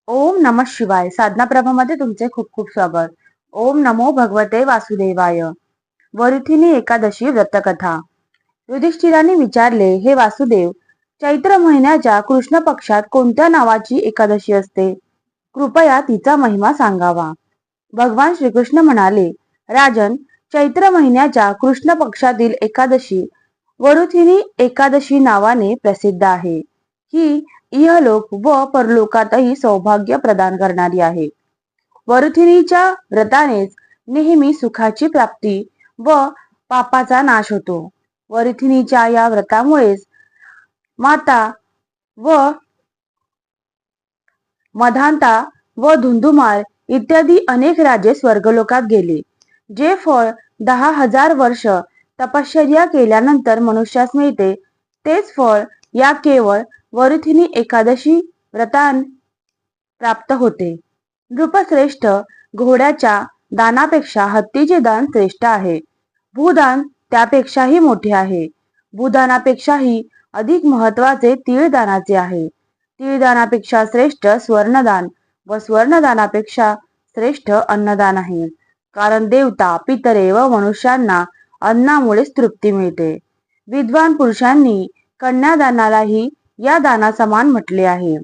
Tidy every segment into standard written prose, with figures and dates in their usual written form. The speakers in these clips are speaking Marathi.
ओम नमः शिवाय. साधना प्रभामध्ये तुमचे खूप खूप स्वागत. ओम नमो भगवते वासुदेवाय. वरुथिनी एकादशी व्रतकथा. युधिष्ठिराने विचारले, हे वासुदेव, चैत्र महिन्याच्या कृष्ण पक्षात कोणत्या नावाची एकादशी असते? कृपया तिचा महिमा सांगावा. भगवान श्रीकृष्ण म्हणाले, राजन, चैत्र महिन्याच्या कृष्ण पक्षातील एकादशी वरुथिनी एकादशी नावाने प्रसिद्ध आहे. ही इहलोक व परलोकातही सौभाग्य प्रदान करणारी आहे. वरुथिनीच्या व्रतानेच नेहमी सुखाची प्राप्ती व पापाचा नाश होतो. वरुथिनीच्या या व्रतामुळेच माता व मधांता व धुंधुमार इत्यादी अनेक राजे स्वर्गलोकात गेले. जे फळ 10,000 वर्ष तपश्चर्या केल्यानंतर मनुष्यास मिळते, तेच फळ या केवळ वरुथिनी एकादशी व्रतान प्राप्त होते. नृपश्रेष्ठ, घोड्याच्या दानापेक्षा हत्तीचे दान श्रेष्ठ आहे. भूदान त्यापेक्षाही मोठे आहे. भूदानापेक्षाही अधिक महत्वाचे तीळदानाचे आहे. तीळदानापेक्षा श्रेष्ठ स्वर्णदान व स्वर्णदानापेक्षा श्रेष्ठ अन्नदान आहे. कारण देवता, पितरे व मनुष्यांना अन्नामुळेच तृप्ती मिळते. विद्वान पुरुषांनी कन्यादानालाही या दानासमान म्हटले आहे.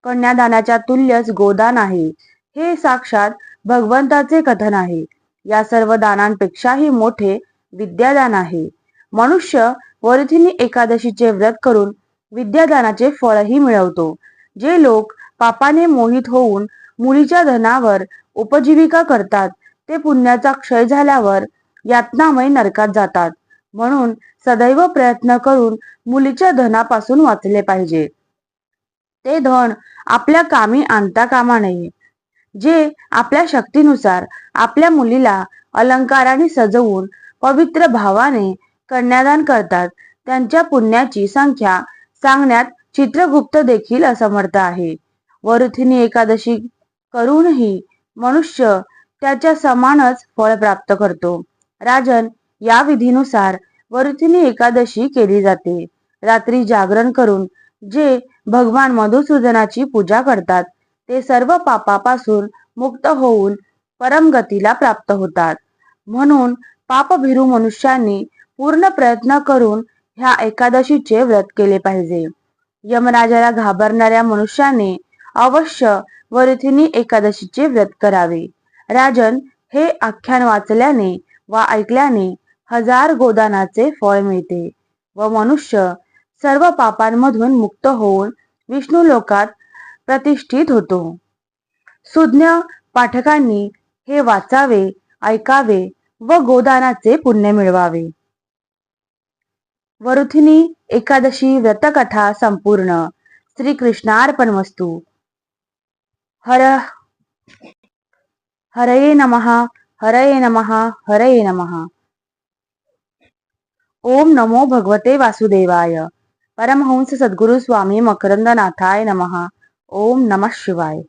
कन्यादानाच्या तुल्यच गोदान आहे. हे साक्षात भगवंताचे कथन आहे. या सर्व दानांपेक्षाही मोठे विद्यादान आहे. मनुष्य वरुथिनी एकादशीचे व्रत करून विद्यादानाचे फळही मिळवतो. जे लोक पापाने मोहित होऊन मुलीच्या धनावर उपजीविका करतात, ते पुण्याचा क्षय झाल्यावर यातनामय नरकात जातात. म्हणून सदैव प्रयत्न करून मुलीच्या धनापासून वाचले पाहिजे. ते धन आपल्या कामी आणता कामा नये. जे आपल्या शक्तीनुसार आपल्या मुलीला अलंकाराने सजवून पवित्र भावाने कन्यादान करतात, त्यांच्या पुण्याची संख्या सांगण्यात चित्रगुप्त देखील असमर्थ आहे. वरुथिनी एकादशी करूनही मनुष्य त्याच्या समानच फळ प्राप्त करतो. राजन, या विधीनुसार वरुथिनी एकादशी केली जाते. रात्री जागरण करून जे भगवान मधुसूदनाची पूजा करतात, ते सर्व पापापासून मुक्त होऊन परमगतीला प्राप्त होतात. म्हणून पापभीरू मनुष्यांनी पूर्ण प्रयत्न करून ह्या एकादशीचे व्रत केले पाहिजे. यमराजाला घाबरणाऱ्या मनुष्याने अवश्य वरुथिनी एकादशीचे व्रत करावे. राजन, हे आख्यान वाचल्याने वा ऐकल्याने 1000 गोदानाचे फळ मिळते व मनुष्य सर्व पापांमधून मुक्त होऊन विष्णू लोकात प्रतिष्ठित होतो. सुज्ञ पाठकांनी हे वाचावे, ऐकावे व गोदानाचे पुण्य मिळवावे. वरुथिनी एकादशी व्रतकथा संपूर्ण. श्रीकृष्णार्पणमस्तु. हर हरये नमः. हरये नमः. हरये नमः. ओम नमो भगवते वासुदेवाय. परमहंस सद्गुरु स्वामी मकरंदनाथाय नमः. ओम नमः शिवाय.